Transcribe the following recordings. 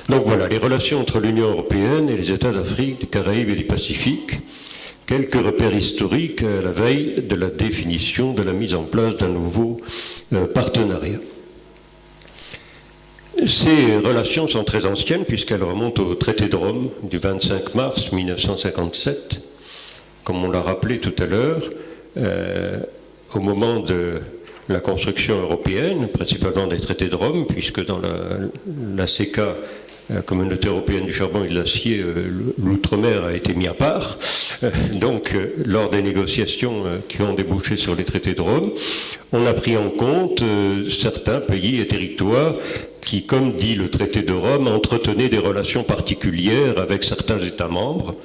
Donc voilà, les relations entre l'Union européenne et les États d'Afrique, des Caraïbes et du Pacifique. Quelques repères historiques à la veille de la définition de la mise en place d'un nouveau partenariat. Ces relations sont très anciennes puisqu'elles remontent au traité de Rome du 25 mars 1957. Comme on l'a rappelé tout à l'heure, au moment de la construction européenne, principalement des traités de Rome, puisque dans la CECA, la Communauté européenne du charbon et de l'acier, l'outre-mer a été mis à part. Donc, lors des négociations qui ont débouché sur les traités de Rome, on a pris en compte certains pays et territoires qui, comme dit le traité de Rome, entretenaient des relations particulières avec certains États membres.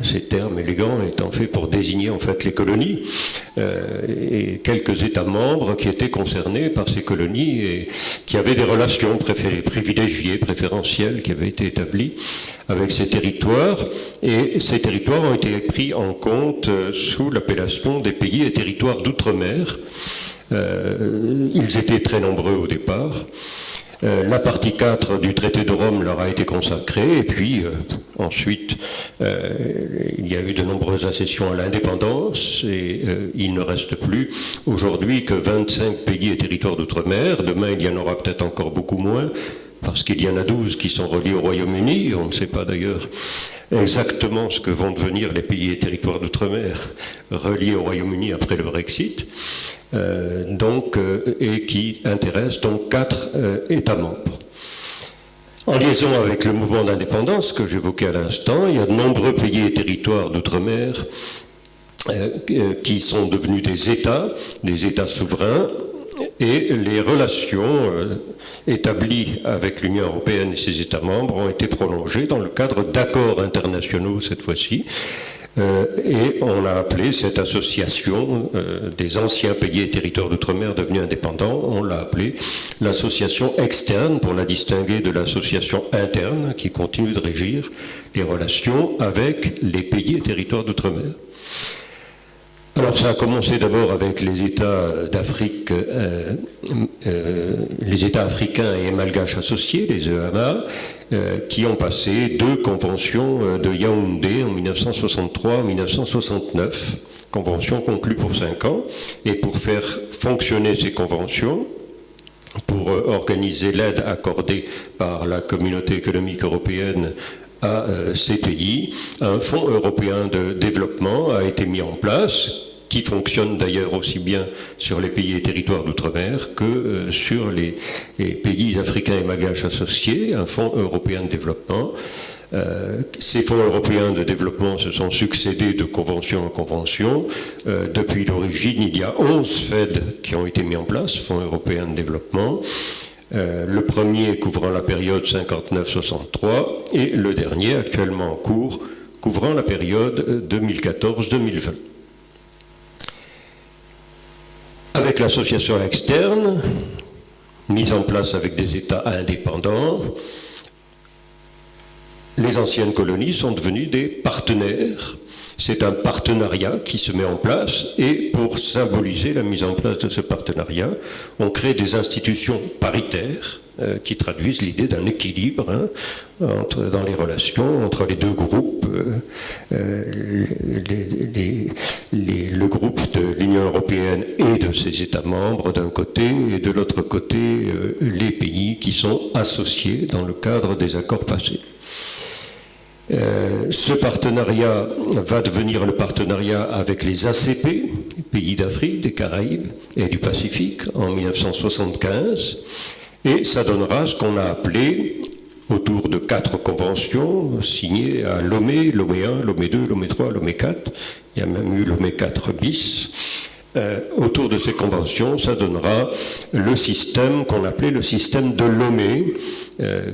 Ces termes élégants étant faits pour désigner en fait les colonies et quelques États membres qui étaient concernés par ces colonies et qui avaient des relations privilégiées, préférentielles qui avaient été établies avec ces territoires. Et ces territoires ont été pris en compte sous l'appellation des pays et territoires d'outre-mer. Ils étaient très nombreux au départ. La partie 4 du traité de Rome leur a été consacrée et puis ensuite il y a eu de nombreuses accessions à l'indépendance et il ne reste plus aujourd'hui que 25 pays et territoires d'outre-mer. Demain il y en aura peut-être encore beaucoup moins parce qu'il y en a 12 qui sont reliés au Royaume-Uni. On ne sait pas d'ailleurs exactement ce que vont devenir les pays et territoires d'outre-mer reliés au Royaume-Uni après le Brexit. Et qui intéresse donc 4 États membres. En liaison avec le mouvement d'indépendance que j'évoquais à l'instant, il y a de nombreux pays et territoires d'outre-mer qui sont devenus des États souverains, et les relations établies avec l'Union européenne et ses États membres ont été prolongées dans le cadre d'accords internationaux cette fois-ci. Et on a appelé cette association des anciens pays et territoires d'outre-mer devenus indépendants, on l'a appelée l'association externe pour la distinguer de l'association interne qui continue de régir les relations avec les pays et territoires d'outre-mer. Alors ça a commencé d'abord avec les États d'Afrique, les États africains et malgaches associés, les EMA, qui ont passé 2 conventions de Yaoundé en 1963 et 1969, conventions conclues pour 5 ans, et pour faire fonctionner ces conventions, pour organiser l'aide accordée par la Communauté économique européenne à ces pays, un fonds européen de développement a été mis en place, qui fonctionne d'ailleurs aussi bien sur les pays et territoires d'outre-mer que sur les pays africains et malgaches associés, un fonds européen de développement. Ces fonds européens de développement se sont succédés de convention en convention. Depuis l'origine, il y a 11 FED qui ont été mis en place, fonds européens de développement. Le premier couvrant la période 59-63 et le dernier actuellement en cours couvrant la période 2014-2020. Avec l'association externe, mise en place avec des États indépendants, les anciennes colonies sont devenues des partenaires. C'est un partenariat qui se met en place et pour symboliser la mise en place de ce partenariat, on crée des institutions paritaires qui traduisent l'idée d'un équilibre dans les relations entre les deux groupes, le groupe de l'Union européenne et de ses États membres d'un côté, et de l'autre côté les pays qui sont associés dans le cadre des accords passés. Ce partenariat va devenir le partenariat avec les ACP, pays d'Afrique, des Caraïbes et du Pacifique, en 1975, et ça donnera ce qu'on a appelé, autour de 4 conventions signées à Lomé, Lomé 1, Lomé 2, Lomé 3, Lomé 4, il y a même eu Lomé 4 bis. Autour de ces conventions, ça donnera le système qu'on appelait le système de Lomé,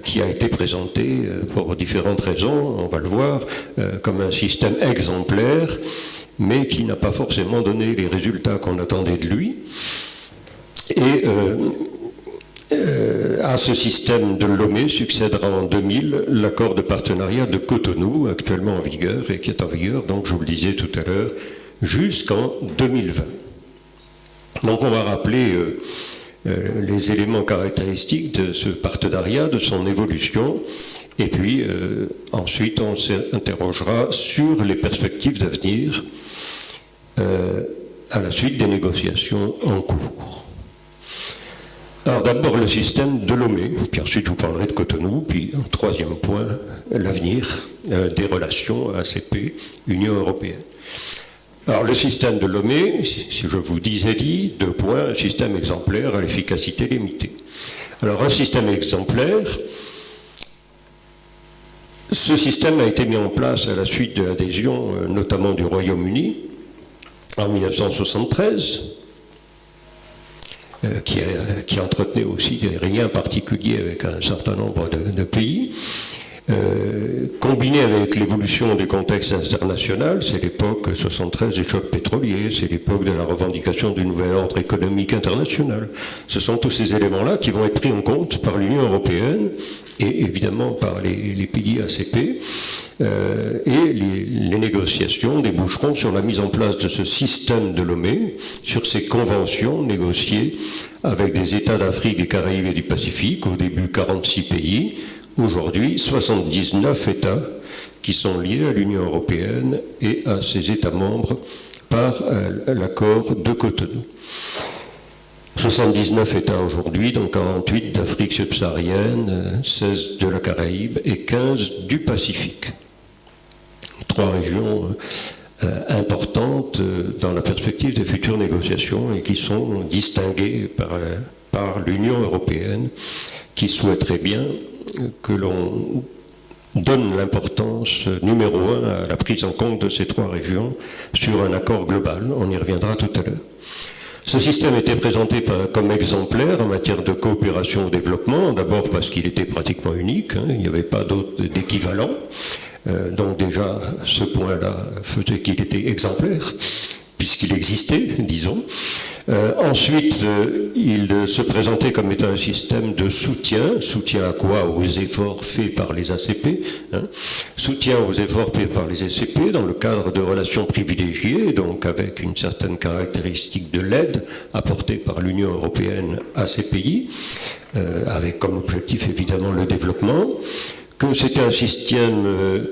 qui a été présenté pour différentes raisons, on va le voir, comme un système exemplaire, mais qui n'a pas forcément donné les résultats qu'on attendait de lui. Et à ce système de Lomé succédera en 2000 l'accord de partenariat de Cotonou, actuellement en vigueur, et qui est en vigueur, donc je vous le disais tout à l'heure, jusqu'en 2020. Donc on va rappeler les éléments caractéristiques de ce partenariat, de son évolution. Et puis, ensuite, on s'interrogera sur les perspectives d'avenir à la suite des négociations en cours. Alors d'abord le système de Lomé, puis ensuite je vous parlerai de Cotonou, puis un troisième point, l'avenir des relations ACP-Union européenne. Alors le système de Lomé, si je vous disais deux points, un système exemplaire à l'efficacité limitée. Alors un système exemplaire, ce système a été mis en place à la suite de l'adhésion notamment du Royaume-Uni en 1973, qui entretenait aussi des liens particuliers avec un certain nombre de pays. Combiné avec l'évolution du contexte international, c'est l'époque 73 du choc pétrolier, c'est l'époque de la revendication du nouvel ordre économique international. Ce sont tous ces éléments-là qui vont être pris en compte par l'Union européenne et évidemment par les pays ACP. Et les négociations déboucheront sur la mise en place de ce système de Lomé, sur ces conventions négociées avec des États d'Afrique, des Caraïbes et du Pacifique, au début 46 pays, aujourd'hui 79 États qui sont liés à l'Union européenne et à ses États membres par l'accord de Cotonou. 79 États aujourd'hui, donc 48 d'Afrique subsaharienne, 16 de la Caraïbe et 15 du Pacifique. Trois régions importantes dans la perspective des futures négociations et qui sont distinguées par l'Union européenne qui souhaiterait bien que l'on donne l'importance numéro 1 à la prise en compte de ces trois régions sur un accord global. On y reviendra tout à l'heure. Ce système était présenté comme exemplaire en matière de coopération au développement, d'abord parce qu'il était pratiquement unique, il n'y avait pas d'équivalent. Donc déjà, ce point-là faisait qu'il était exemplaire, puisqu'il existait, disons. Ensuite, il se présentait comme étant un système de soutien. Soutien à quoi? Aux efforts faits par les ACP. Soutien aux efforts faits par les ACP dans le cadre de relations privilégiées, donc avec une certaine caractéristique de l'aide apportée par l'Union européenne à ces pays, avec comme objectif évidemment le développement. Que c'était un système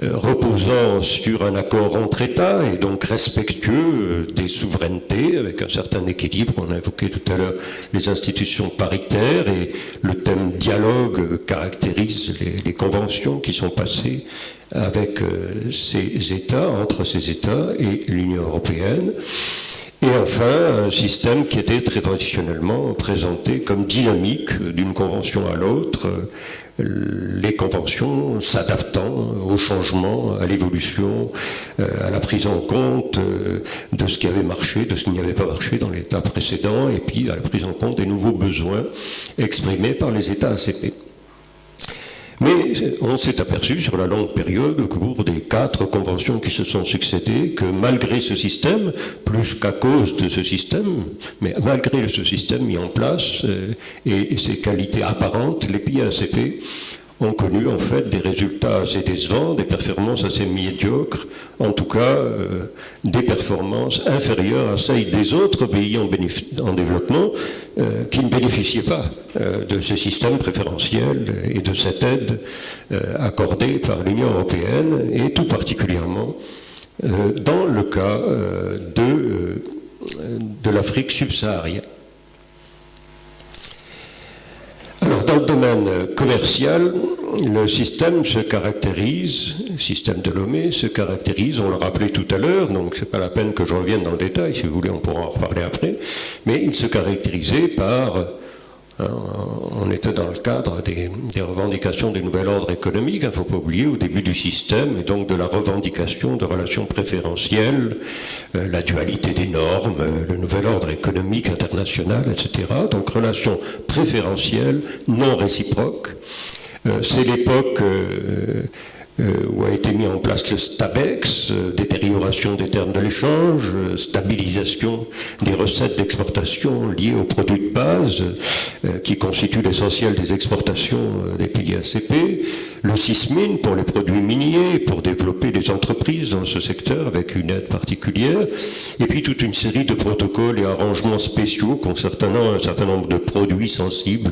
reposant sur un accord entre États et donc respectueux des souverainetés, avec un certain équilibre. On a évoqué tout à l'heure les institutions paritaires et le thème dialogue caractérise les conventions qui sont passées avec ces États, entre ces États et l'Union européenne. Et enfin, un système qui était très traditionnellement présenté comme dynamique d'une convention à l'autre, les conventions s'adaptant au changement, à l'évolution, à la prise en compte de ce qui avait marché, de ce qui n'y avait pas marché dans l'État précédent, et puis à la prise en compte des nouveaux besoins exprimés par les États ACP. Mais on s'est aperçu sur la longue période, au cours des 4 conventions qui se sont succédées, que malgré ce système, plus qu'à cause de ce système, mais malgré ce système mis en place et ses qualités apparentes, les pays ACP ont connu en fait des résultats assez décevants, des performances assez médiocres, en tout cas des performances inférieures à celles des autres pays en développement qui ne bénéficiaient pas de ce système préférentiel et de cette aide accordée par l'Union européenne, et tout particulièrement dans le cas de l'Afrique subsaharienne. Alors, dans le domaine commercial, le système se caractérise, le système de Lomé se caractérise, on l'a rappelé tout à l'heure, donc c'est pas la peine que je revienne dans le détail, si vous voulez on pourra en reparler après, mais il se caractérisait par, on était dans le cadre des revendications du nouvel ordre économique, il ne faut pas oublier, au début du système, et donc de la revendication de relations préférentielles, la dualité des normes, le nouvel ordre économique international, etc. Donc relations préférentielles, non réciproques. C'est l'époque où a été mis en place le STABEX, détérioration des termes de l'échange, stabilisation des recettes d'exportation liées aux produits de base, qui constituent l'essentiel des exportations des pays ACP, le SISMIN pour les produits miniers, pour développer des entreprises dans ce secteur avec une aide particulière, et puis toute une série de protocoles et arrangements spéciaux concernant un certain nombre de produits sensibles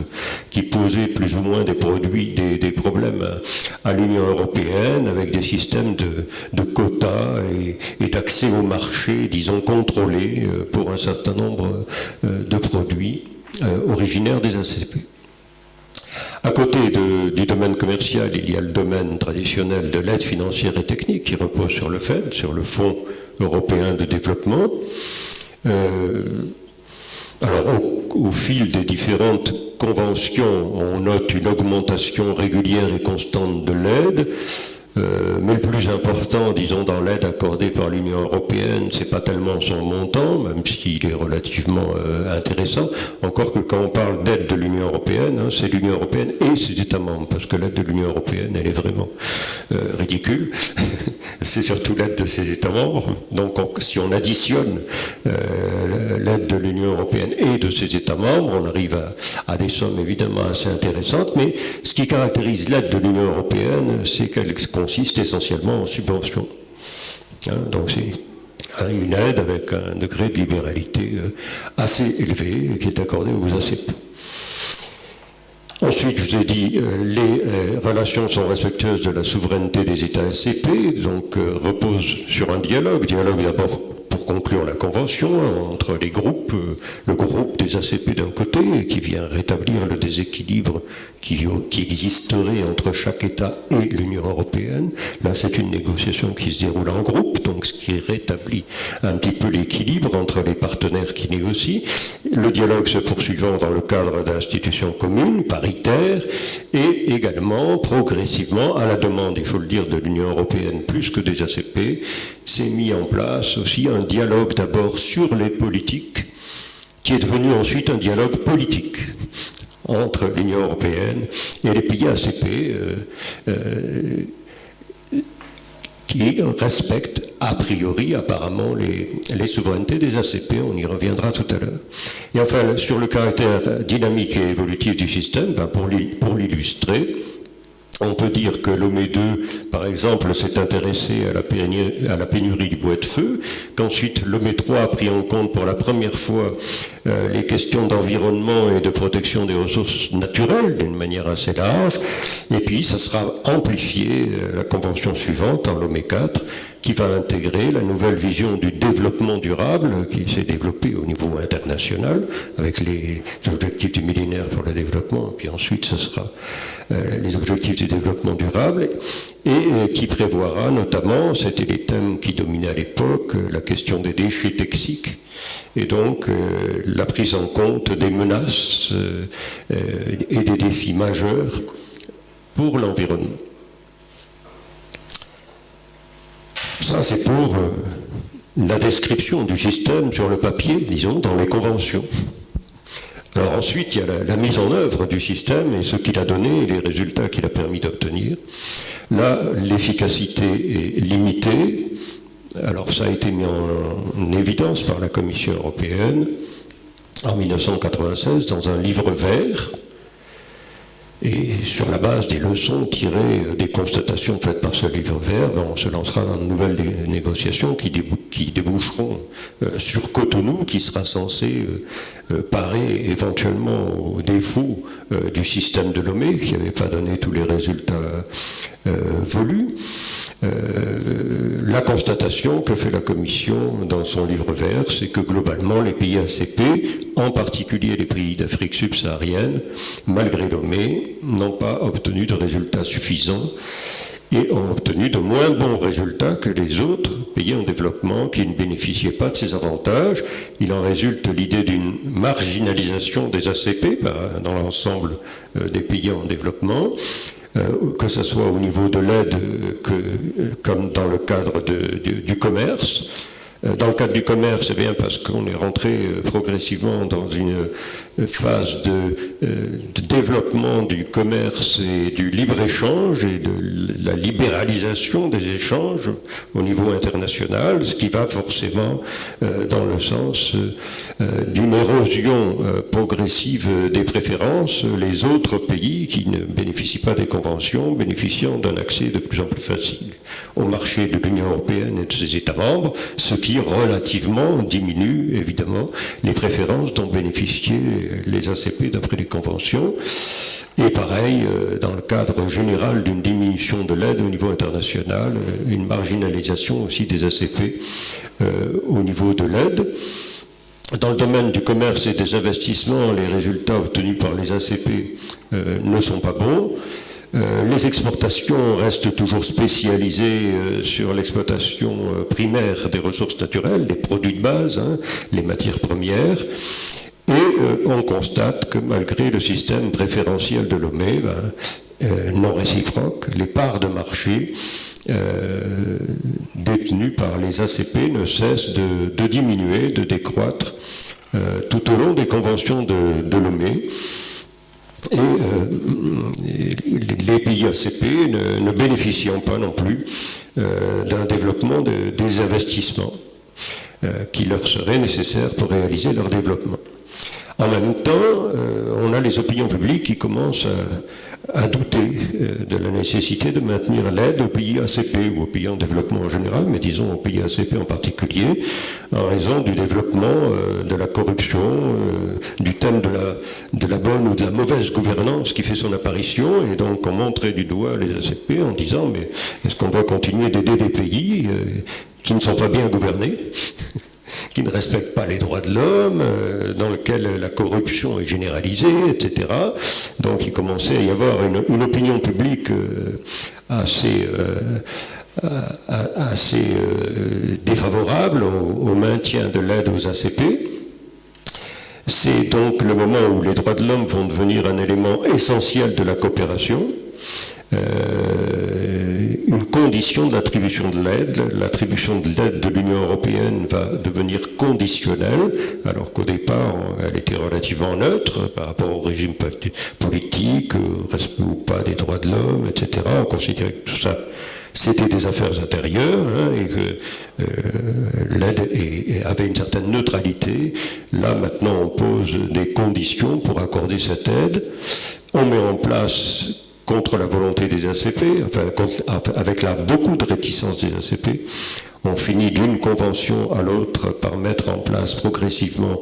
qui posaient plus ou moins des problèmes à l'Union européenne, avec des systèmes de quotas et d'accès au marché, disons, contrôlés pour un certain nombre de produits originaires des ACP. À côté du domaine commercial, il y a le domaine traditionnel de l'aide financière et technique qui repose sur le FED, sur le Fonds européen de développement. Alors, au fil des différentes conventions, on note une augmentation régulière et constante de l'aide. Mais le plus important, disons, dans l'aide accordée par l'Union européenne, c'est pas tellement son montant, même s'il est relativement intéressant, encore que quand on parle d'aide de l'Union européenne, hein, c'est l'Union européenne et ses États membres, parce que l'aide de l'Union européenne, elle est vraiment ridicule. C'est surtout l'aide de ses États membres. Donc, si on additionne l'aide de l'Union européenne et de ses États membres, on arrive à des sommes évidemment assez intéressantes, mais ce qui caractérise l'aide de l'Union européenne, c'est qu'elle consiste essentiellement en subventions. Donc c'est une aide avec un degré de libéralité assez élevé qui est accordé aux ACP. Ensuite, je vous ai dit, les relations sont respectueuses de la souveraineté des États ACP, donc reposent sur un dialogue d'abord pour conclure la convention entre les groupes, le groupe des ACP d'un côté, qui vient rétablir le déséquilibre qui existerait entre chaque État et l'Union européenne. Là, c'est une négociation qui se déroule en groupe, donc ce qui rétablit un petit peu l'équilibre entre les partenaires qui négocient. Le dialogue se poursuivant dans le cadre d'institutions communes, paritaires, et également, progressivement, à la demande, il faut le dire, de l'Union européenne plus que des ACP, s'est mis en place aussi un dialogue d'abord sur les politiques, qui est devenu ensuite un dialogue politique entre l'Union européenne et les pays ACP qui respectent a priori apparemment les souverainetés des ACP, on y reviendra tout à l'heure. Et enfin, sur le caractère dynamique et évolutif du système, pour l'illustrer, on peut dire que Lomé II, par exemple, s'est intéressé à la pénurie du bois de feu, qu'ensuite Lomé III a pris en compte pour la première fois les questions d'environnement et de protection des ressources naturelles d'une manière assez large, et puis ça sera amplifié la convention suivante, en Lomé IV, qui va intégrer la nouvelle vision du développement durable qui s'est développée au niveau international avec les objectifs du millénaire pour le développement, puis ensuite ce sera les objectifs du développement durable, et qui prévoira notamment, c'était les thèmes qui dominaient à l'époque, la question des déchets toxiques, et donc la prise en compte des menaces et des défis majeurs pour l'environnement. Ça, c'est pour la description du système sur le papier, disons, dans les conventions. Alors ensuite, il y a la mise en œuvre du système et ce qu'il a donné et les résultats qu'il a permis d'obtenir. Là, l'efficacité est limitée. Alors ça a été mis en évidence par la Commission européenne en 1996 dans un livre vert. Et sur la base des leçons tirées des constatations faites par ce livre vert, on se lancera dans de nouvelles négociations qui déboucheront sur Cotonou, qui sera censé parer éventuellement aux défauts du système de Lomé, qui n'avait pas donné tous les résultats voulus. La constatation que fait la Commission dans son livre vert, c'est que globalement les pays ACP, en particulier les pays d'Afrique subsaharienne, malgré Lomé, n'ont pas obtenu de résultats suffisants et ont obtenu de moins bons résultats que les autres pays en développement qui ne bénéficiaient pas de ces avantages. Il en résulte l'idée d'une marginalisation des ACP dans l'ensemble des pays en développement, que ce soit au niveau de l'aide comme dans le cadre du commerce, Dans le cadre du commerce, c'est bien parce qu'on est rentré progressivement dans une phase de développement du commerce et du libre-échange et de la libéralisation des échanges au niveau international, ce qui va forcément dans le sens d'une érosion progressive des préférences. Les autres pays qui ne bénéficient pas des conventions bénéficiant d'un accès de plus en plus facile au marché de l'Union européenne et de ses États membres, ce qui relativement diminue évidemment les préférences dont bénéficiaient les ACP d'après les conventions. Et pareil, dans le cadre général d'une diminution de l'aide au niveau international, une marginalisation aussi des ACP au niveau de l'aide. Dans le domaine du commerce et des investissements, les résultats obtenus par les ACP ne sont pas bons. Les exportations restent toujours spécialisées sur l'exploitation primaire des ressources naturelles, les produits de base, les matières premières. Et on constate que malgré le système préférentiel de Lomé, non réciproque, les parts de marché détenues par les ACP ne cessent de diminuer, de décroître tout au long des conventions de Lomé. Et les pays ACP ne bénéficiant pas non plus d'un développement des investissements qui leur seraient nécessaires pour réaliser leur développement. En même temps, on a les opinions publiques qui commencent à douter de la nécessité de maintenir l'aide aux pays ACP ou aux pays en développement en général, mais disons aux pays ACP en particulier, en raison du développement de la corruption, du thème de la bonne ou de la mauvaise gouvernance qui fait son apparition, et donc on montrait du doigt les ACP en disant mais est-ce qu'on doit continuer d'aider des pays qui ne sont pas bien gouvernés qui ne respectent pas les droits de l'homme, dans lequel la corruption est généralisée, etc. Donc il commençait à y avoir une opinion publique assez défavorable au maintien de l'aide aux ACP. C'est donc le moment où les droits de l'homme vont devenir un élément essentiel de la coopération. Une condition de l'attribution de l'aide. L'attribution de l'aide de l'Union européenne va devenir conditionnelle, alors qu'au départ, elle était relativement neutre par rapport au régime politique, respect ou pas des droits de l'homme, etc. On considérait que tout ça, c'était des affaires intérieures, et que l'aide avait une certaine neutralité. Là, maintenant, on pose des conditions pour accorder cette aide. On met en place, contre la volonté des ACP, avec là beaucoup de réticence des ACP, on finit d'une convention à l'autre par mettre en place progressivement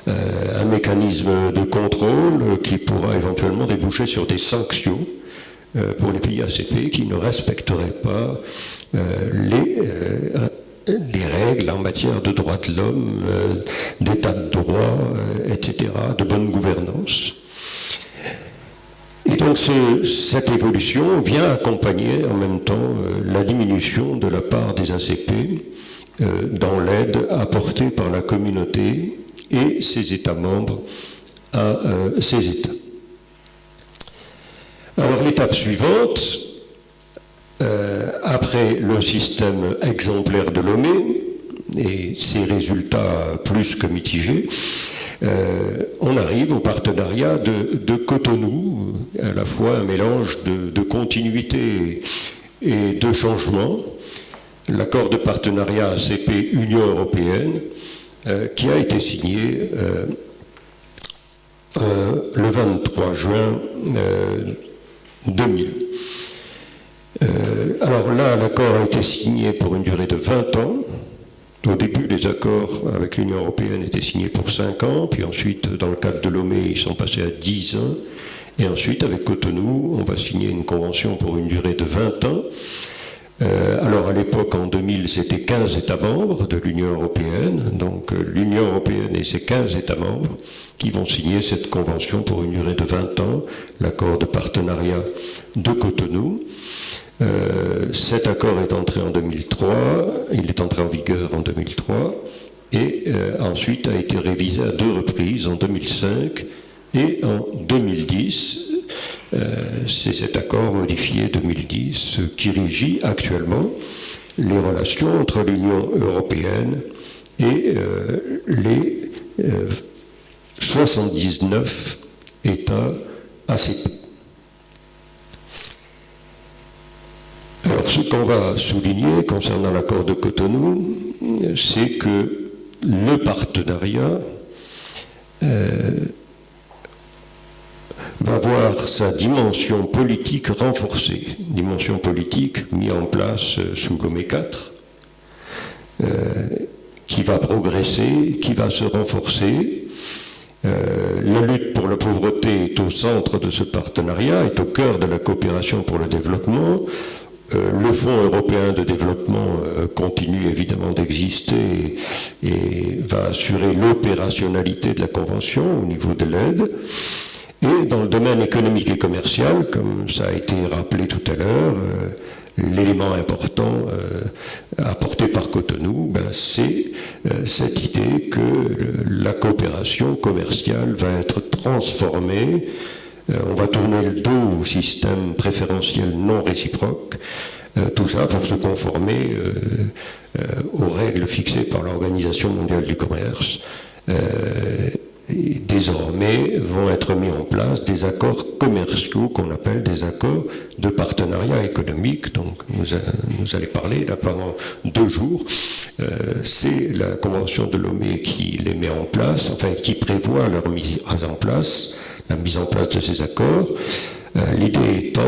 un mécanisme de contrôle qui pourra éventuellement déboucher sur des sanctions pour les pays ACP qui ne respecteraient pas les règles en matière de droits de l'homme, d'état de droit, etc., de bonne gouvernance. Et donc cette évolution vient accompagner en même temps la diminution de la part des ACP dans l'aide apportée par la communauté et ses États membres à ces États. Alors l'étape suivante, après le système exemplaire de Lomé et ses résultats plus que mitigés, on arrive au partenariat de Cotonou, à la fois un mélange de continuité et de changement. L'accord de partenariat ACP-Union européenne qui a été signé le 23 juin 2000. Alors là, l'accord a été signé pour une durée de 20 ans. Au début, les accords avec l'Union européenne étaient signés pour 5 ans, puis ensuite, dans le cadre de Lomé, ils sont passés à 10 ans. Et ensuite, avec Cotonou, on va signer une convention pour une durée de 20 ans. Alors, à l'époque, en 2000, c'était 15 États membres de l'Union européenne. Donc, l'Union européenne et ses 15 États membres qui vont signer cette convention pour une durée de 20 ans, l'accord de partenariat de Cotonou. Cet accord est entré en 2003, il est entré en vigueur en 2003 et ensuite a été révisé à 2 reprises, en 2005 et en 2010. C'est cet accord modifié 2010 qui régit actuellement les relations entre l'Union européenne et les 79 États ACP. Alors, ce qu'on va souligner concernant l'accord de Cotonou, c'est que le partenariat va voir sa dimension politique renforcée, dimension politique mise en place sous Lomé IV, qui va progresser, qui va se renforcer. La lutte pour la pauvreté est au centre de ce partenariat, est au cœur de la coopération pour le développement. Le Fonds européen de développement continue évidemment d'exister et va assurer l'opérationnalité de la Convention au niveau de l'aide. Et dans le domaine économique et commercial, comme ça a été rappelé tout à l'heure, l'élément important apporté par Cotonou, c'est cette idée que la coopération commerciale va être transformée. On va tourner le dos au système préférentiel non réciproque, tout ça pour se conformer aux règles fixées par l'Organisation mondiale du commerce. Et désormais vont être mis en place des accords commerciaux qu'on appelle des accords de partenariat économique. Donc nous allez parler là pendant 2 jours. C'est la Convention de Lomé qui les met en place, enfin qui prévoit leur mise en place, la mise en place de ces accords. L'idée étant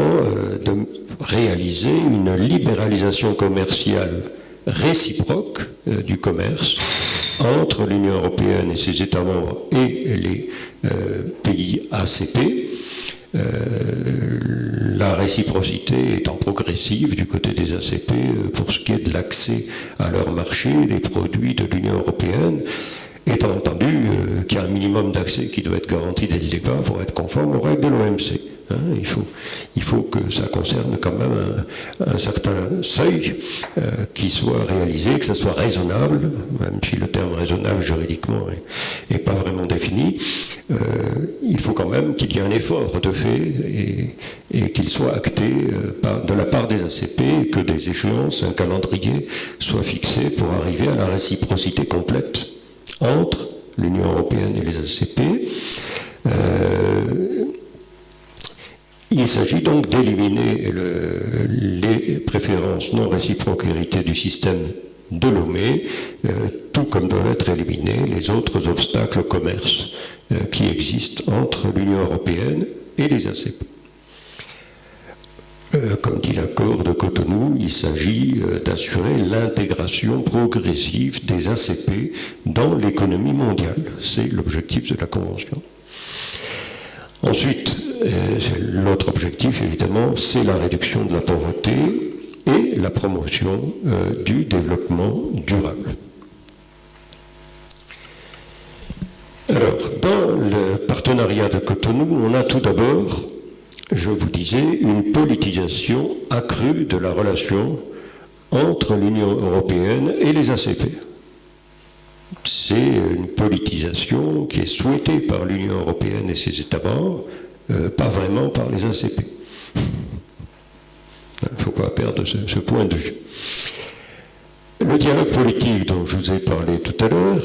de réaliser une libéralisation commerciale réciproque du commerce entre l'Union européenne et ses États membres et les pays ACP, la réciprocité étant progressive du côté des ACP pour ce qui est de l'accès à leur marché, des produits de l'Union européenne, étant entendu qu'il y a un minimum d'accès qui doit être garanti dès le départ pour être conforme aux règles de l'OMC. Il faut que ça concerne quand même un certain seuil qui soit réalisé, que ça soit raisonnable, même si le terme raisonnable juridiquement n'est pas vraiment défini. Il faut quand même qu'il y ait un effort de fait et qu'il soit acté de la part des ACP, et que des échéances, un calendrier soit fixé pour arriver à la réciprocité complète entre l'Union européenne et les ACP. Il s'agit donc d'éliminer les préférences non réciproques héritées du système de Lomé, tout comme doivent être éliminés les autres obstacles au commerce qui existent entre l'Union européenne et les ACP. Comme dit l'accord de Cotonou, il s'agit d'assurer l'intégration progressive des ACP dans l'économie mondiale. C'est l'objectif de la Convention. Ensuite, l'autre objectif, évidemment, c'est la réduction de la pauvreté et la promotion du développement durable. Alors, dans le partenariat de Cotonou, on a tout d'abord, je vous disais, une politisation accrue de la relation entre l'Union européenne et les ACP. C'est une politisation qui est souhaitée par l'Union européenne et ses États membres, pas vraiment par les ACP. Il ne faut pas perdre ce point de vue. Le dialogue politique dont je vous ai parlé tout à l'heure,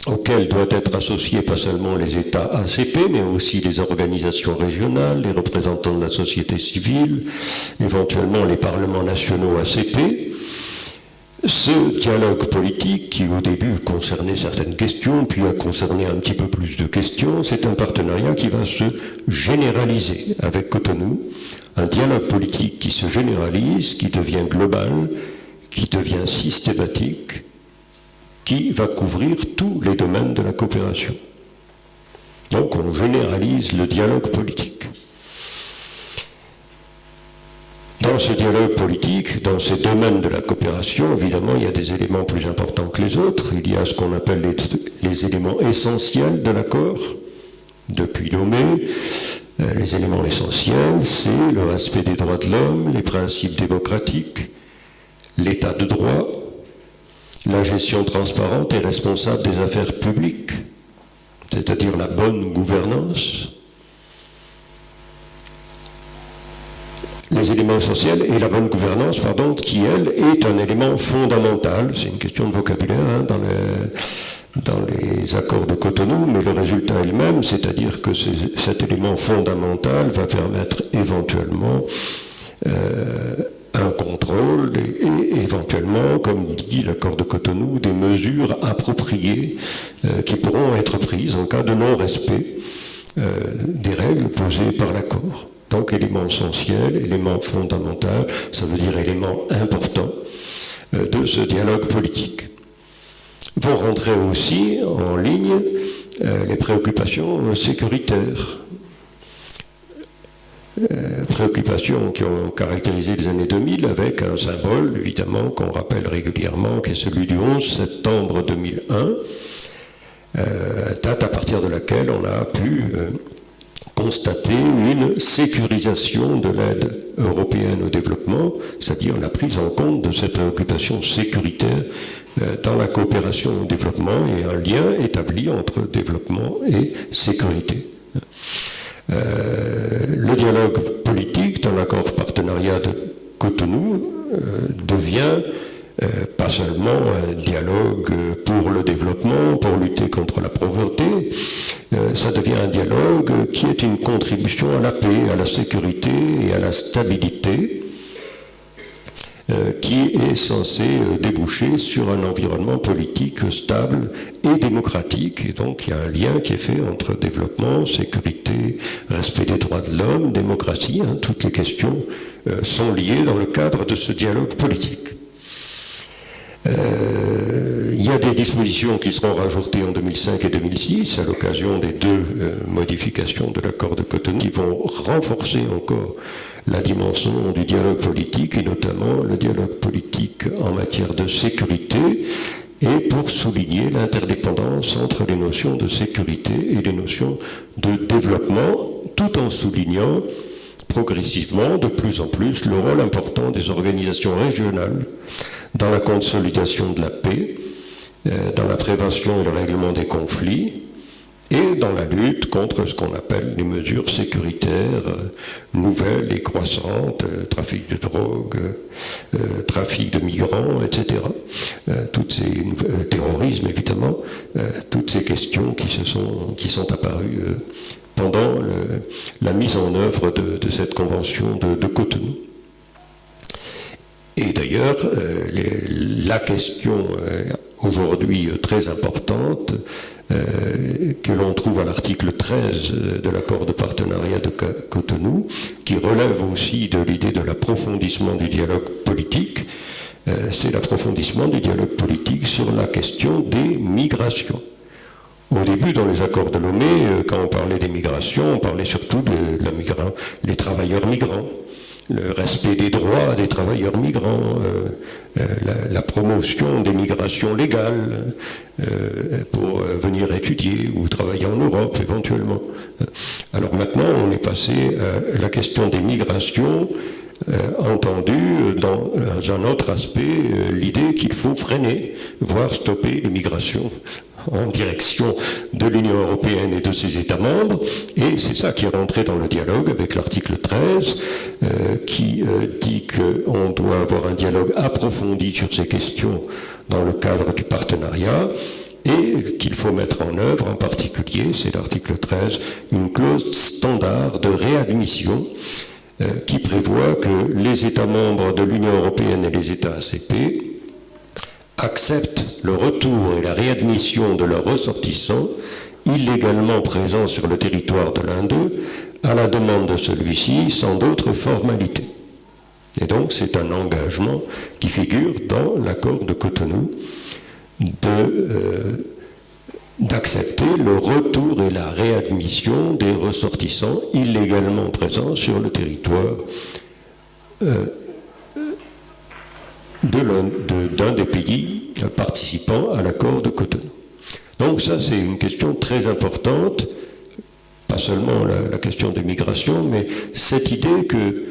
auquel doivent être associés pas seulement les États ACP, mais aussi les organisations régionales, les représentants de la société civile, éventuellement les parlements nationaux ACP. Ce dialogue politique, qui au début concernait certaines questions, puis a concerné un petit peu plus de questions, c'est un partenariat qui va se généraliser avec Cotonou, un dialogue politique qui se généralise, qui devient global, qui devient systématique, qui va couvrir tous les domaines de la coopération. Donc on généralise le dialogue politique. Dans ce dialogue politique, dans ces domaines de la coopération, évidemment, il y a des éléments plus importants que les autres. Il y a ce qu'on appelle les éléments essentiels de l'accord, depuis Lomé. Les éléments essentiels, c'est le respect des droits de l'homme, les principes démocratiques, l'état de droit, la gestion transparente et responsable des affaires publiques, c'est-à-dire la bonne gouvernance, les éléments essentiels et la bonne gouvernance, pardon, qui, elle, est un élément fondamental. C'est une question de vocabulaire dans les accords de Cotonou, mais le résultat est le même, c'est-à-dire que cet élément fondamental va permettre éventuellement un contrôle et éventuellement, comme dit l'accord de Cotonou, des mesures appropriées qui pourront être prises en cas de non-respect des règles posées par l'accord. Donc élément essentiel, élément fondamental, ça veut dire élément important de ce dialogue politique. Vont rentrer aussi en ligne les préoccupations sécuritaires. Préoccupations qui ont caractérisé les années 2000 avec un symbole, évidemment, qu'on rappelle régulièrement, qui est celui du 11 septembre 2001, date à partir de laquelle on a pu constater une sécurisation de l'aide européenne au développement, c'est-à-dire la prise en compte de cette préoccupation sécuritaire dans la coopération au développement et un lien établi entre développement et sécurité. Le dialogue politique dans l'accord partenariat de Cotonou devient pas seulement un dialogue pour le développement, pour lutter contre la pauvreté, ça devient un dialogue qui est une contribution à la paix, à la sécurité et à la stabilité, qui est censé déboucher sur un environnement politique stable et démocratique. Et donc il y a un lien qui est fait entre développement, sécurité, respect des droits de l'homme, démocratie. Toutes les questions sont liées dans le cadre de ce dialogue politique. Il y a des dispositions qui seront rajoutées en 2005 et 2006 à l'occasion des deux modifications de l'accord de Cotonou qui vont renforcer encore la dimension du dialogue politique et notamment le dialogue politique en matière de sécurité et pour souligner l'interdépendance entre les notions de sécurité et les notions de développement tout en soulignant progressivement de plus en plus le rôle important des organisations régionales dans la consolidation de la paix, dans la prévention et le règlement des conflits, et dans la lutte contre ce qu'on appelle les mesures sécuritaires nouvelles et croissantes, trafic de drogue, trafic de migrants, etc. Toutes ces terrorisme, évidemment, toutes ces questions qui sont apparues pendant la mise en œuvre de cette convention de Cotonou. Et d'ailleurs, la question aujourd'hui très importante que l'on trouve à l'article 13 de l'accord de partenariat de Cotonou, qui relève aussi de l'idée de l'approfondissement du dialogue politique, c'est l'approfondissement du dialogue politique sur la question des migrations. Au début, dans les accords de Lomé, quand on parlait des migrations, on parlait surtout les travailleurs migrants, le respect des droits des travailleurs migrants, la promotion des migrations légales pour venir étudier ou travailler en Europe éventuellement. Alors maintenant, on est passé à la question des migrations, entendu dans un autre aspect l'idée qu'il faut freiner, voire stopper les migrations en direction de l'Union européenne et de ses États membres, et c'est ça qui est rentré dans le dialogue avec l'article 13, qui dit qu'on doit avoir un dialogue approfondi sur ces questions dans le cadre du partenariat, et qu'il faut mettre en œuvre, en particulier, c'est l'article 13, une clause standard de réadmission qui prévoit que les États membres de l'Union européenne et les États ACP acceptent le retour et la réadmission de leurs ressortissants illégalement présents sur le territoire de l'un d'eux à la demande de celui-ci sans d'autres formalités. Et donc c'est un engagement qui figure dans l'accord de Cotonou d'accepter le retour et la réadmission des ressortissants illégalement présents sur le territoire d'un des pays participants à l'accord de Cotonou. Donc ça, c'est une question très importante, pas seulement la question des migrations, mais cette idée que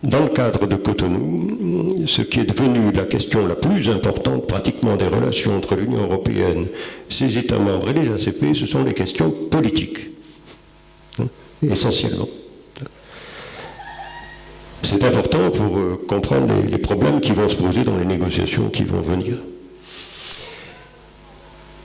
dans le cadre de Cotonou, ce qui est devenu la question la plus importante pratiquement des relations entre l'Union européenne, ses États membres et les ACP, ce sont les questions politiques, essentiellement. C'est important pour comprendre les problèmes qui vont se poser dans les négociations qui vont venir.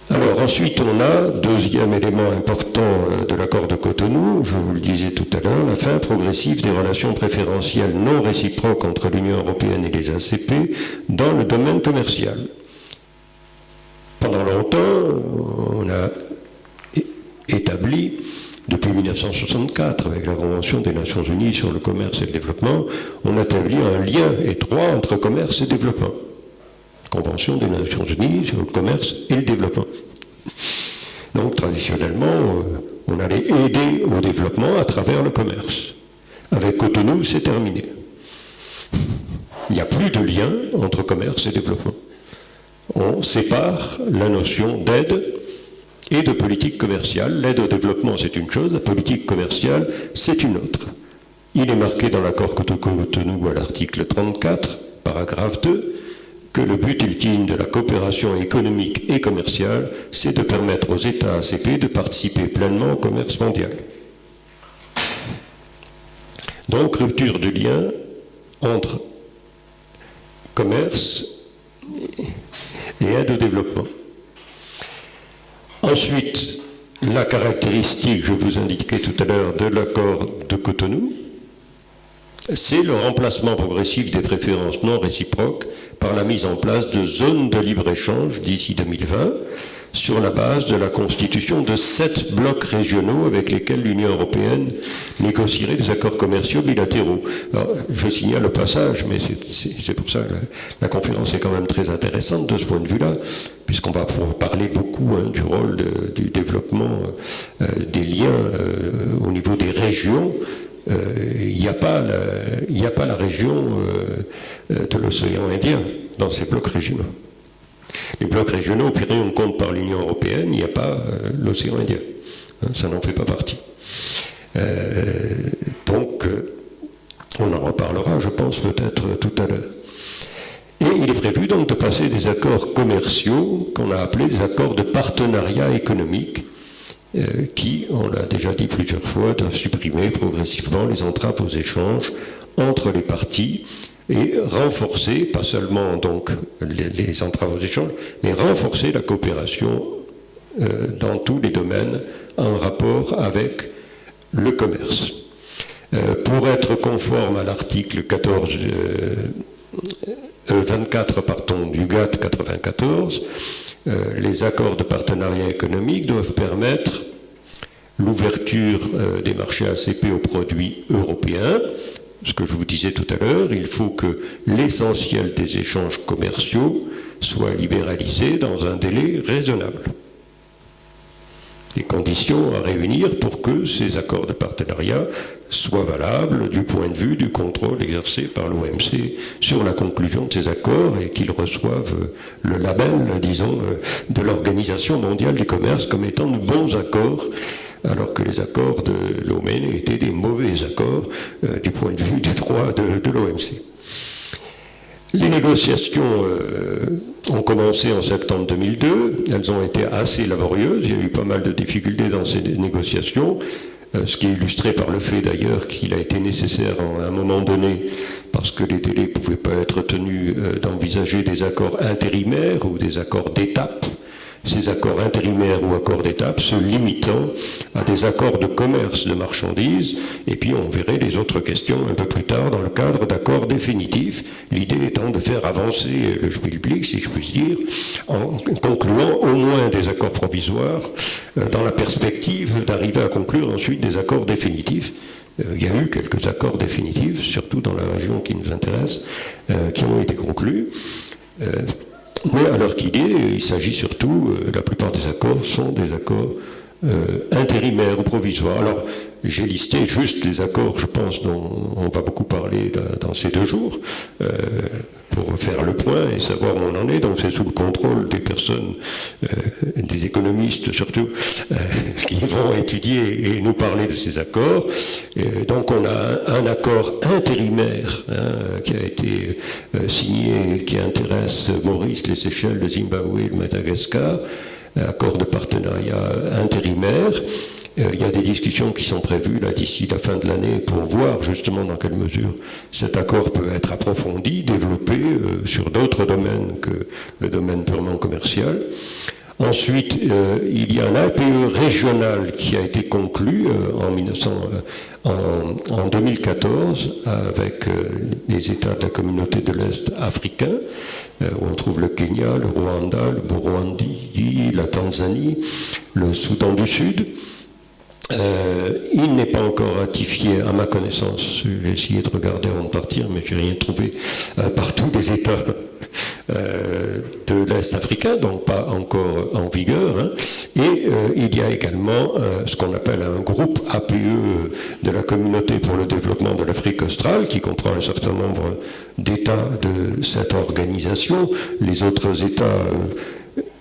Alors ensuite, on a, deuxième élément important de l'accord de Cotonou, je vous le disais tout à l'heure, la fin progressive des relations préférentielles non réciproques entre l'Union européenne et les ACP dans le domaine commercial. Pendant longtemps, on a établi, depuis 1964, avec la Convention des Nations Unies sur le commerce et le développement, on a établi un lien étroit entre commerce et développement. Convention des Nations Unies sur le commerce et le développement. Donc, traditionnellement, on allait aider au développement à travers le commerce. Avec Cotonou, c'est terminé. Il n'y a plus de lien entre commerce et développement. On sépare la notion d'aide et de politique commerciale. L'aide au développement, c'est une chose, la politique commerciale, c'est une autre. Il est marqué dans l'accord Cotonou à l'article 34, paragraphe 2, que le but ultime de la coopération économique et commerciale, c'est de permettre aux États ACP de participer pleinement au commerce mondial. Donc, rupture du lien entre commerce et aide au développement. Ensuite, la caractéristique, je vous indiquais tout à l'heure, de l'accord de Cotonou, c'est le remplacement progressif des préférences non réciproques par la mise en place de zones de libre-échange d'ici 2020 sur la base de la constitution de 7 blocs régionaux avec lesquels l'Union européenne négocierait des accords commerciaux bilatéraux. Alors, je signale au passage, mais c'est pour ça que la conférence est quand même très intéressante de ce point de vue-là, puisqu'on va pouvoir parler beaucoup du rôle du développement des liens au niveau des régions. Il n'y a pas la région de l'océan Indien dans ces blocs régionaux. Les blocs régionaux pris en compte par l'Union européenne, il n'y a pas l'océan Indien. Ça n'en fait pas partie. Donc, on en reparlera, je pense, peut-être tout à l'heure. Et il est prévu donc de passer des accords commerciaux qu'on a appelés des accords de partenariat économique qui, on l'a déjà dit plusieurs fois, doivent supprimer progressivement les entraves aux échanges entre les parties et renforcer, pas seulement donc les entraves aux échanges, mais renforcer la coopération dans tous les domaines en rapport avec le commerce. Pour être conforme à l'article 24 du GATT 94, les accords de partenariat économique doivent permettre l'ouverture des marchés ACP aux produits européens. Ce que je vous disais tout à l'heure, il faut que l'essentiel des échanges commerciaux soit libéralisé dans un délai raisonnable. Les conditions à réunir pour que ces accords de partenariat soient valables du point de vue du contrôle exercé par l'OMC sur la conclusion de ces accords et qu'ils reçoivent le label, disons, de l'Organisation mondiale du commerce comme étant de bons accords, alors que les accords de l'OMN étaient des mauvais accords du point de vue du droit de l'OMC. Les négociations ont commencé en septembre 2002, elles ont été assez laborieuses, il y a eu pas mal de difficultés dans ces négociations, ce qui est illustré par le fait d'ailleurs qu'il a été nécessaire à un moment donné, parce que les délais ne pouvaient pas être tenus, d'envisager des accords intérimaires ou des accords d'étape. Ces accords intérimaires ou accords d'étape se limitant à des accords de commerce de marchandises, et puis on verrait les autres questions un peu plus tard dans le cadre d'accords définitifs, l'idée étant de faire avancer le schmilblick, si je puis dire, en concluant au moins des accords provisoires, dans la perspective d'arriver à conclure ensuite des accords définitifs. Il y a eu quelques accords définitifs, surtout dans la région qui nous intéresse, qui ont été conclus. Mais à l'heure qu'il est, il s'agit surtout, la plupart des accords sont des accords intérimaires ou provisoires. Alors, j'ai listé juste les accords, je pense, dont on va beaucoup parler dans ces 2 jours, pour faire le point et savoir où on en est. Donc c'est sous le contrôle des personnes, des économistes surtout, qui vont étudier et nous parler de ces accords. Donc on a un accord intérimaire qui a été signé, qui intéresse Maurice, les Seychelles, le Zimbabwe et le Madagascar, accord de partenariat intérimaire. Il y a des discussions qui sont prévues là d'ici la fin de l'année pour voir justement dans quelle mesure cet accord peut être approfondi, développé sur d'autres domaines que le domaine purement commercial. Ensuite, il y a un APE régional qui a été conclu en 2014 avec les États de la communauté de l'Est africain, où on trouve le Kenya, le Rwanda, le Burundi, la Tanzanie, le Soudan du Sud. Il n'est pas encore ratifié à ma connaissance. J'ai essayé de regarder avant de partir, mais je n'ai rien trouvé par tous les États de l'Est africain, donc pas encore en vigueur. Hein. Et il y a également ce qu'on appelle un groupe APE de la Communauté pour le développement de l'Afrique australe, qui comprend un certain nombre d'États de cette organisation. Les autres États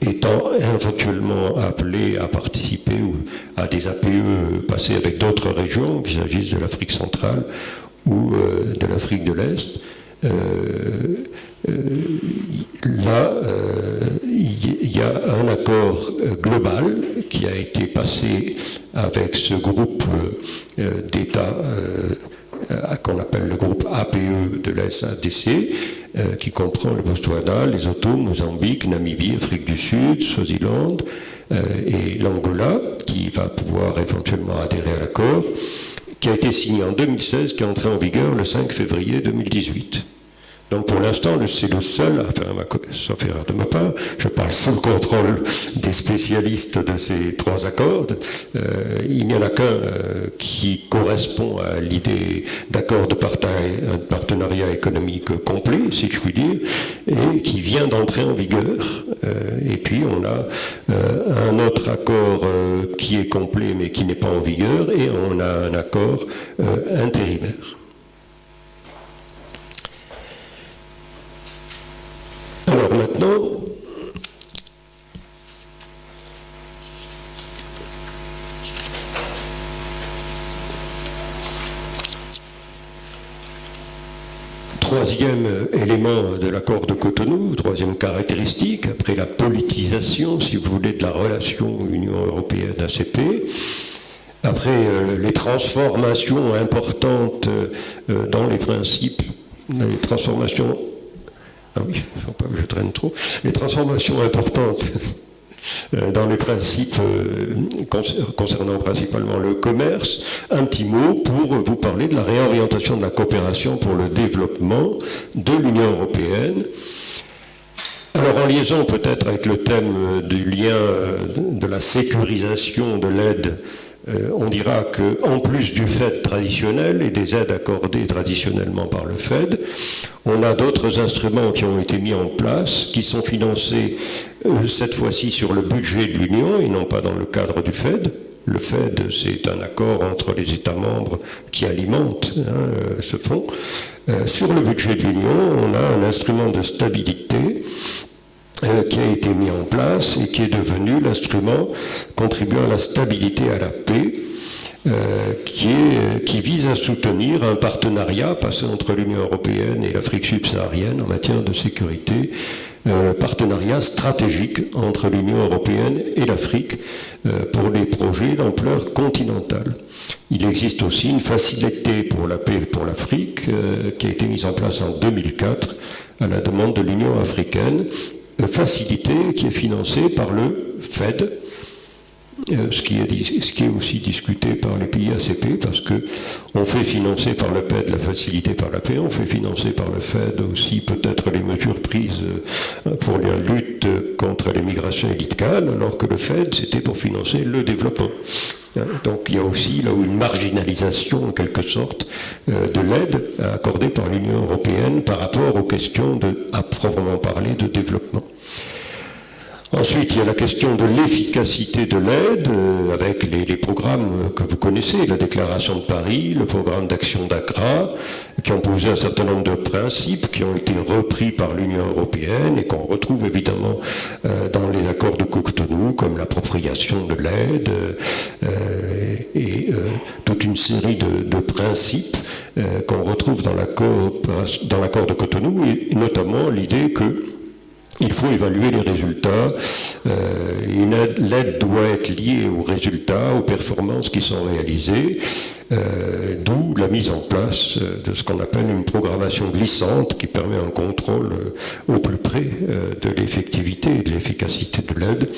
étant éventuellement appelés à participer à des APE passés avec d'autres régions, qu'il s'agisse de l'Afrique centrale ou de l'Afrique de l'Est. Là, il y a un accord global qui a été passé avec ce groupe d'États qu'on appelle le groupe APE de la SADC, qui comprend le Botswana, Lesotho, Mozambique, Namibie, Afrique du Sud, Swaziland et l'Angola, qui va pouvoir éventuellement adhérer à l'accord, qui a été signé en 2016, qui est entré en vigueur le 5 février 2018. Donc pour l'instant, c'est le seul, sauf erreur de ma part, je parle sous le contrôle des spécialistes de ces trois accords. Il n'y en a qu'un qui correspond à l'idée d'accord de partenariat économique complet, si je puis dire, et qui vient d'entrer en vigueur. Et puis on a un autre accord qui est complet mais qui n'est pas en vigueur, et on a un accord intérimaire. Alors maintenant, troisième élément de l'accord de Cotonou, troisième caractéristique, après la politisation, si vous voulez, de la relation Union européenne-ACP, après les transformations importantes dans les principes, les transformations... Ah oui, il ne faut pas que je traîne trop. Les transformations importantes dans les principes concernant principalement le commerce. Un petit mot pour vous parler de la réorientation de la coopération pour le développement de l'Union européenne. Alors en liaison peut-être avec le thème du lien de la sécurisation de l'aide, on dira qu'en plus du FED traditionnel et des aides accordées traditionnellement par le FED, on a d'autres instruments qui ont été mis en place, qui sont financés cette fois-ci sur le budget de l'Union et non pas dans le cadre du FED. Le FED, c'est un accord entre les États membres qui alimentent ce fonds. Sur le budget de l'Union, on a un instrument de stabilité qui a été mis en place et qui est devenu l'instrument contribuant à la stabilité et à la paix, qui vise à soutenir un partenariat passé entre l'Union européenne et l'Afrique subsaharienne en matière de sécurité, partenariat stratégique entre l'Union européenne et l'Afrique pour les projets d'ampleur continentale. Il existe aussi une facilité pour la paix pour l'Afrique qui a été mise en place en 2004 à la demande de l'Union africaine, facilité qui est financée par le FED, ce qui est aussi discuté par les pays ACP, parce qu'on fait financer par le FED la facilité par la paix, on fait financer par le FED aussi peut-être les mesures prises pour la lutte contre les migrations illégales, alors que le FED c'était pour financer le développement. Donc il y a aussi là une marginalisation en quelque sorte de l'aide accordée par l'Union européenne par rapport aux questions à proprement parler de développement. Ensuite, il y a la question de l'efficacité de l'aide avec les programmes que vous connaissez, la déclaration de Paris, le programme d'action d'Accra, qui ont posé un certain nombre de principes qui ont été repris par l'Union européenne et qu'on retrouve évidemment dans les accords de Cotonou, comme l'appropriation de l'aide et toute une série de principes qu'on retrouve dans l'accord de Cotonou, et notamment l'idée que il faut évaluer les résultats. L'aide doit être liée aux résultats, aux performances qui sont réalisées, d'où la mise en place de ce qu'on appelle une programmation glissante qui permet un contrôle au plus près de l'effectivité et de l'efficacité de l'aide.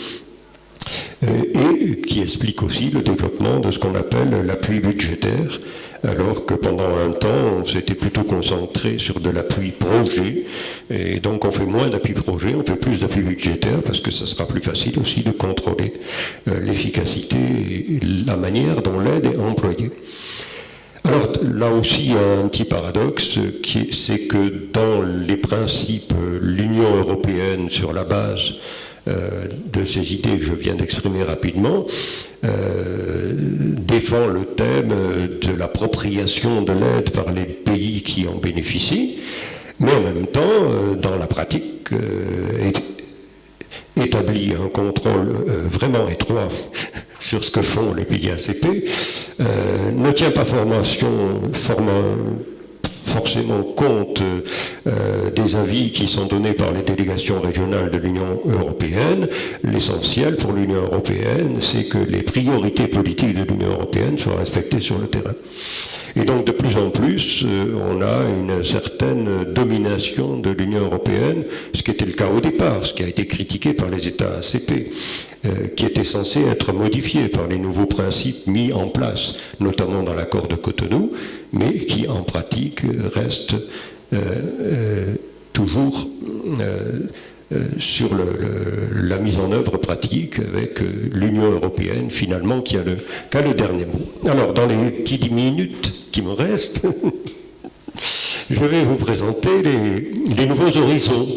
Et qui explique aussi le développement de ce qu'on appelle l'appui budgétaire, alors que pendant un temps, on s'était plutôt concentré sur de l'appui projet, et donc on fait moins d'appui projet, on fait plus d'appui budgétaire, parce que ça sera plus facile aussi de contrôler l'efficacité et la manière dont l'aide est employée. Alors là aussi, il y a un petit paradoxe, c'est que dans les principes, l'Union européenne, sur la base de ces idées que je viens d'exprimer rapidement, défend le thème de l'appropriation de l'aide par les pays qui en bénéficient, mais en même temps, dans la pratique, établit un contrôle vraiment étroit sur ce que font les pays ACP, ne tient pas forcément compte des avis qui sont donnés par les délégations régionales de l'Union européenne. L'essentiel pour l'Union européenne, c'est que les priorités politiques de l'Union européenne soient respectées sur le terrain. Et donc de plus en plus, on a une certaine domination de l'Union européenne, ce qui était le cas au départ, ce qui a été critiqué par les États ACP, qui était censé être modifié par les nouveaux principes mis en place, notamment dans l'accord de Cotonou, mais qui en pratique reste toujours sur la mise en œuvre pratique avec l'Union européenne finalement qui a le dernier mot. Alors dans les petites 10 minutes qui me restent, je vais vous présenter les nouveaux horizons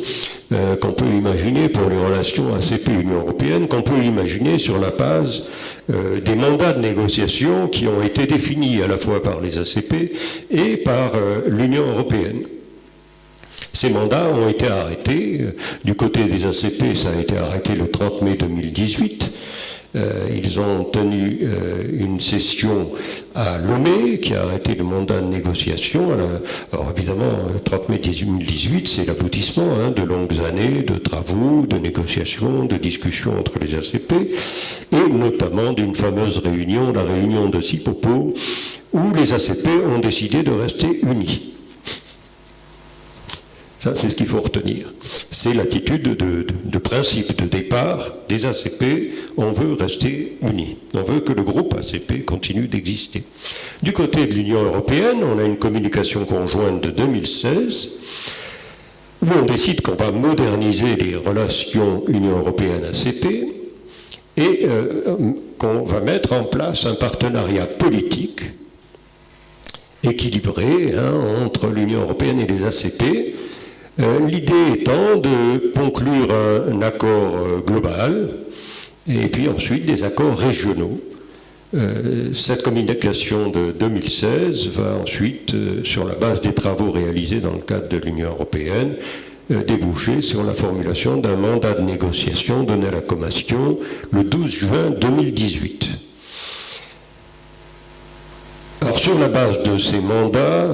qu'on peut imaginer pour les relations ACP-Union européenne, qu'on peut imaginer sur la base des mandats de négociation qui ont été définis à la fois par les ACP et par l'Union européenne. Ces mandats ont été arrêtés. Du côté des ACP, ça a été arrêté le 30 mai 2018. Ils ont tenu une session à Lomé qui a arrêté le mandat de négociation. Alors évidemment, le 30 mai 2018, c'est l'aboutissement de longues années de travaux, de négociations, de discussions entre les ACP, et notamment d'une fameuse réunion, la réunion de Sipopo, où les ACP ont décidé de rester unis. Ça, c'est ce qu'il faut retenir. C'est l'attitude de principe de départ des ACP. On veut rester unis. On veut que le groupe ACP continue d'exister. Du côté de l'Union européenne, on a une communication conjointe de 2016 où on décide qu'on va moderniser les relations Union européenne-ACP et qu'on va mettre en place un partenariat politique équilibré entre l'Union européenne et les ACP. L'idée étant de conclure un accord global et puis ensuite des accords régionaux. Cette communication de 2016 va ensuite, sur la base des travaux réalisés dans le cadre de l'Union européenne, déboucher sur la formulation d'un mandat de négociation donné à la Commission le 12 juin 2018. Alors sur la base de ces mandats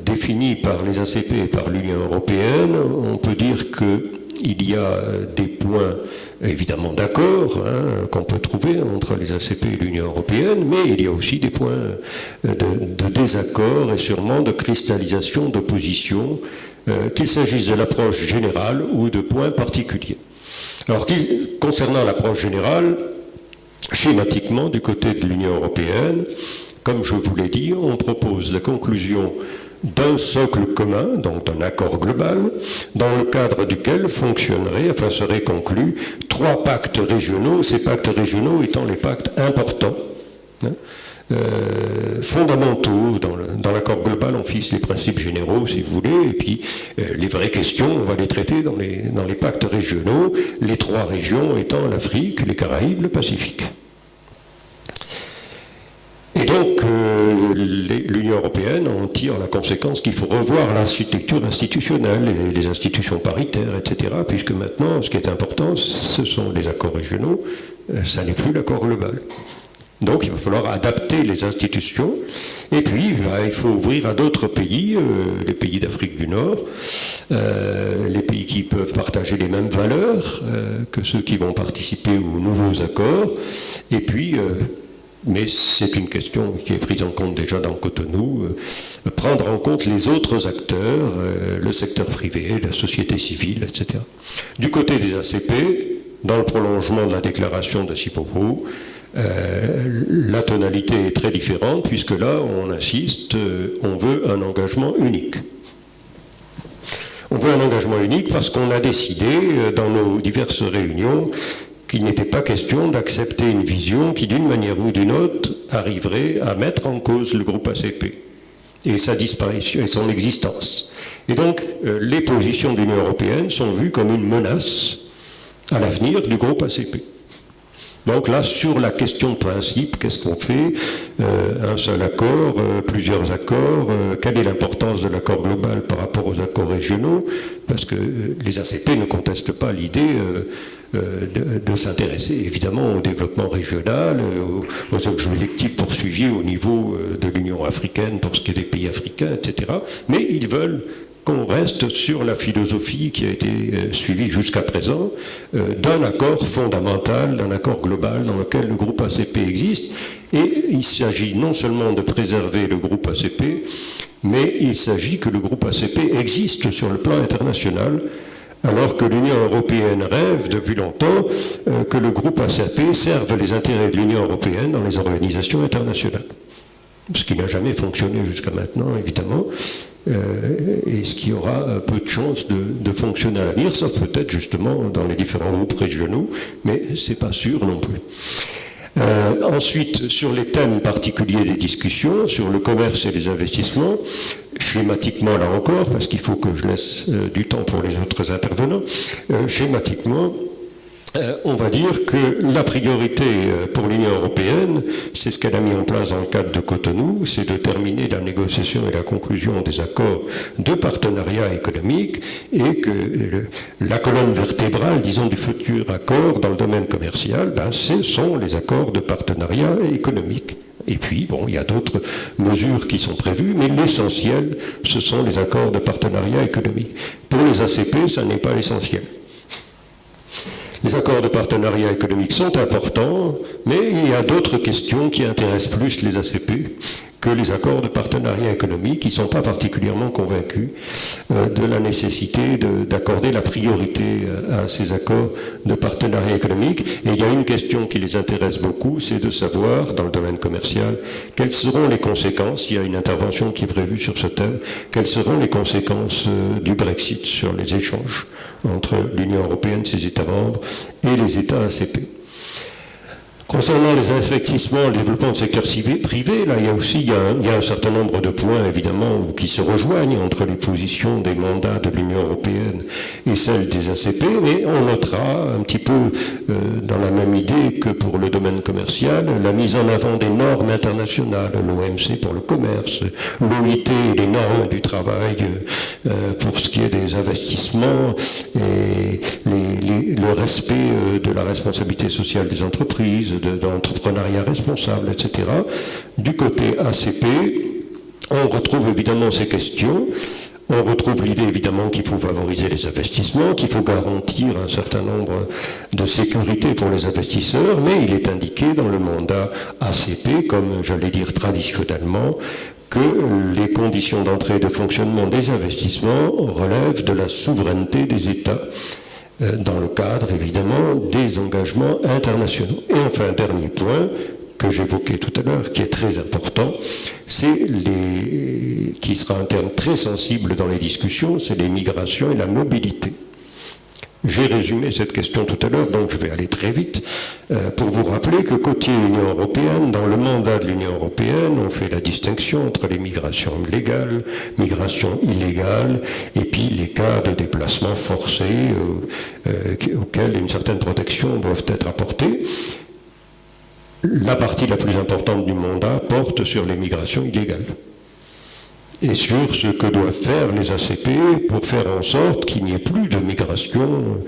définis par les ACP et par l'Union européenne, on peut dire qu'il y a des points évidemment d'accord qu'on peut trouver entre les ACP et l'Union européenne, mais il y a aussi des points de désaccord et sûrement de cristallisation d'opposition, qu'il s'agisse de l'approche générale ou de points particuliers. Alors concernant l'approche générale, schématiquement du côté de l'Union européenne, comme je vous l'ai dit, on propose la conclusion d'un socle commun, donc d'un accord global, dans le cadre duquel seraient conclus 3 pactes régionaux, ces pactes régionaux étant les pactes importants, fondamentaux. Dans l'accord global, on fixe les principes généraux, si vous voulez, et puis les vraies questions, on va les traiter dans les pactes régionaux, les 3 régions étant l'Afrique, les Caraïbes, le Pacifique. Et donc, l'Union européenne en tire la conséquence qu'il faut revoir l'architecture institutionnelle, et les institutions paritaires, etc., puisque maintenant, ce qui est important, ce sont les accords régionaux, ça n'est plus l'accord global. Donc, il va falloir adapter les institutions, et puis, il faut ouvrir à d'autres pays, les pays d'Afrique du Nord, les pays qui peuvent partager les mêmes valeurs que ceux qui vont participer aux nouveaux accords, et puis mais c'est une question qui est prise en compte déjà dans Cotonou, prendre en compte les autres acteurs, le secteur privé, la société civile, etc. Du côté des ACP, dans le prolongement de la déclaration de Sipopo, la tonalité est très différente, puisque là, on insiste, on veut un engagement unique. On veut un engagement unique parce qu'on a décidé, dans nos diverses réunions, qu'il n'était pas question d'accepter une vision qui, d'une manière ou d'une autre, arriverait à mettre en cause le groupe ACP et sa disparition et son existence. Et donc, les positions de l'Union européenne sont vues comme une menace à l'avenir du groupe ACP. Donc là, sur la question de principe, qu'est-ce qu'on fait? Un seul accord, plusieurs accords, quelle est l'importance de l'accord global par rapport aux accords régionaux? Parce que les ACP ne contestent pas l'idée de s'intéresser évidemment au développement régional, aux objectifs poursuivis au niveau de l'Union africaine pour ce qui est des pays africains, etc. Mais ils veulent qu'on reste sur la philosophie qui a été suivie jusqu'à présent d'un accord fondamental, d'un accord global dans lequel le groupe ACP existe. Et il s'agit non seulement de préserver le groupe ACP, mais il s'agit que le groupe ACP existe sur le plan international, alors que l'Union européenne rêve depuis longtemps que le groupe ACP serve les intérêts de l'Union européenne dans les organisations internationales. Ce qui n'a jamais fonctionné jusqu'à maintenant, évidemment. Et ce qui aura peu de chances de fonctionner à l'avenir, sauf peut-être justement dans les différents groupes régionaux, mais c'est pas sûr non plus. Ensuite, sur les thèmes particuliers des discussions, sur le commerce et les investissements, schématiquement là encore, parce qu'il faut que je laisse du temps pour les autres intervenants, schématiquement, on va dire que la priorité pour l'Union européenne, c'est ce qu'elle a mis en place dans le cadre de Cotonou, c'est de terminer la négociation et la conclusion des accords de partenariat économique et que la colonne vertébrale, disons, du futur accord dans le domaine commercial, ce sont les accords de partenariat économique. Et puis, bon, il y a d'autres mesures qui sont prévues, mais l'essentiel, ce sont les accords de partenariat économique. Pour les ACP, ça n'est pas l'essentiel. Les accords de partenariat économique sont importants, mais il y a d'autres questions qui intéressent plus les ACP que les accords de partenariat économique, qui ne sont pas particulièrement convaincus de la nécessité d'accorder la priorité à ces accords de partenariat économique. Et il y a une question qui les intéresse beaucoup, c'est de savoir, dans le domaine commercial, quelles seront les conséquences, il y a une intervention qui est prévue sur ce thème, quelles seront les conséquences du Brexit sur les échanges entre l'Union européenne, ses États membres, et les États ACP. Concernant les investissements, le développement du secteur privé, là, il y a un certain nombre de points, évidemment, qui se rejoignent entre les positions des mandats de l'Union européenne et celles des ACP, mais on notera un petit peu dans la même idée que pour le domaine commercial, la mise en avant des normes internationales, l'OMC pour le commerce, l'OIT et les normes du travail pour ce qui est des investissements et le respect de la responsabilité sociale des entreprises, de l'entrepreneuriat responsable, etc. Du côté ACP, on retrouve évidemment ces questions. On retrouve l'idée évidemment qu'il faut favoriser les investissements, qu'il faut garantir un certain nombre de sécurités pour les investisseurs, mais il est indiqué dans le mandat ACP, comme j'allais dire traditionnellement, que les conditions d'entrée et de fonctionnement des investissements relèvent de la souveraineté des États, dans le cadre, évidemment, des engagements internationaux. Et enfin, dernier point que j'évoquais tout à l'heure, qui est très important, qui sera un terme très sensible dans les discussions, c'est les migrations et la mobilité. J'ai résumé cette question tout à l'heure, donc je vais aller très vite, pour vous rappeler que côté Union européenne, dans le mandat de l'Union européenne, on fait la distinction entre les migrations légales, migrations illégales, et puis les cas de déplacement forcé auxquels une certaine protection doit être apportée. La partie la plus importante du mandat porte sur les migrations illégales et sur ce que doivent faire les ACP pour faire en sorte qu'il n'y ait plus de migration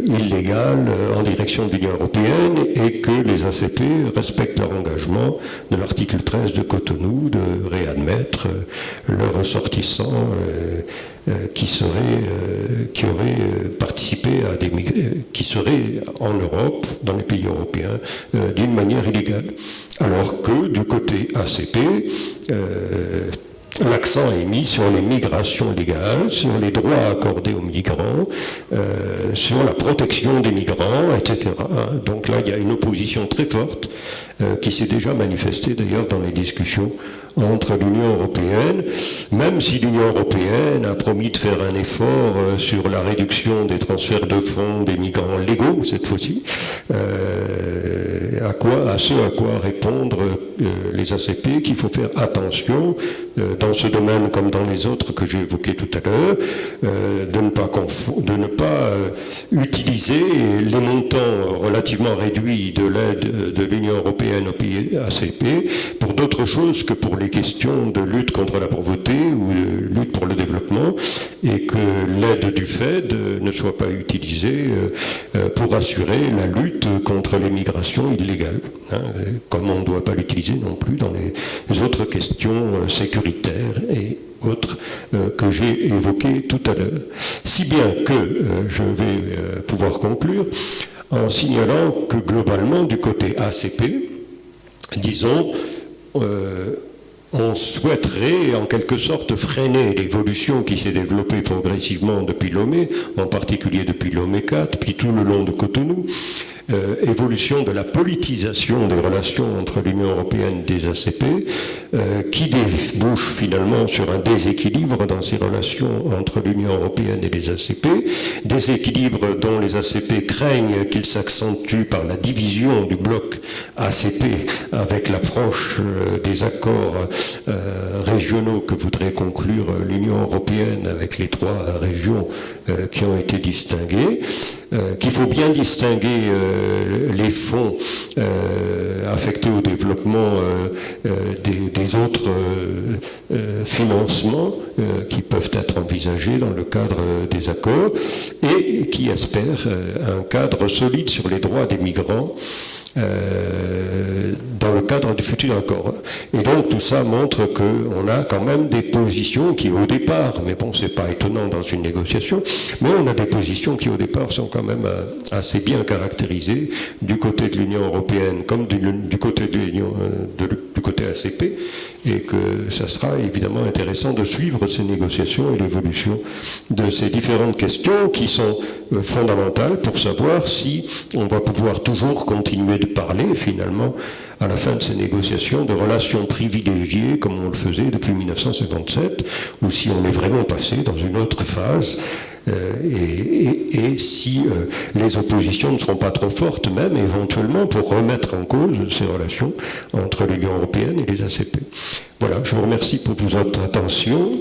illégale en direction de l'Union européenne et que les ACP respectent leur engagement de l'article 13 de Cotonou de réadmettre leurs ressortissants qui auraient participé à qui seraient en Europe, dans les pays européens, d'une manière illégale. Alors que du côté ACP, l'accent est mis sur les migrations légales, sur les droits accordés aux migrants, sur la protection des migrants, etc. Donc là, il y a une opposition très forte qui s'est déjà manifestée d'ailleurs dans les discussions entre l'Union européenne, même si l'Union européenne a promis de faire un effort sur la réduction des transferts de fonds des migrants légaux, cette fois-ci, à ce à quoi répondre les ACP, qu'il faut faire attention dans ce domaine comme dans les autres que j'ai évoqués tout à l'heure, de ne pas utiliser les montants relativement réduits de l'aide de l'Union européenne aux pays ACP pour d'autres choses que pour les questions de lutte contre la pauvreté ou de lutte pour le développement, et que l'aide du FED ne soit pas utilisée pour assurer la lutte contre les migrations illégales, comme on ne doit pas l'utiliser non plus dans les autres questions sécuritaires et autres que j'ai évoquées tout à l'heure. Si bien que je vais pouvoir conclure en signalant que globalement, du côté ACP, disons, on souhaiterait en quelque sorte freiner l'évolution qui s'est développée progressivement depuis Lomé, en particulier depuis Lomé 4, puis tout le long de Cotonou, évolution de la politisation des relations entre l'Union européenne et des ACP, qui débouche finalement sur un déséquilibre dans ces relations entre l'Union européenne et les ACP, déséquilibre dont les ACP craignent qu'il s'accentue par la division du bloc ACP avec l'approche des accords régionaux que voudrait conclure l'Union européenne avec les 3 régions qui ont été distinguées, qu'il faut bien distinguer les fonds affectés au développement des autres financements qui peuvent être envisagés dans le cadre des accords et qui espèrent un cadre solide sur les droits des migrants dans le cadre du futur accord. Et donc tout ça montre qu'on a quand même des positions qui au départ, mais bon, c'est pas étonnant dans une négociation, mais on a des positions qui au départ sont quand même assez bien caractérisées du côté de l'Union européenne comme du côté de l'Union, du côté ACP, et que ça sera évidemment intéressant de suivre ces négociations et l'évolution de ces différentes questions qui sont fondamentales pour savoir si on va pouvoir toujours continuer de parler finalement à la fin de ces négociations de relations privilégiées comme on le faisait depuis 1957, ou si on est vraiment passé dans une autre phase et si les oppositions ne seront pas trop fortes même éventuellement pour remettre en cause ces relations entre l'Union européenne et les ACP. Voilà, je vous remercie pour votre attention.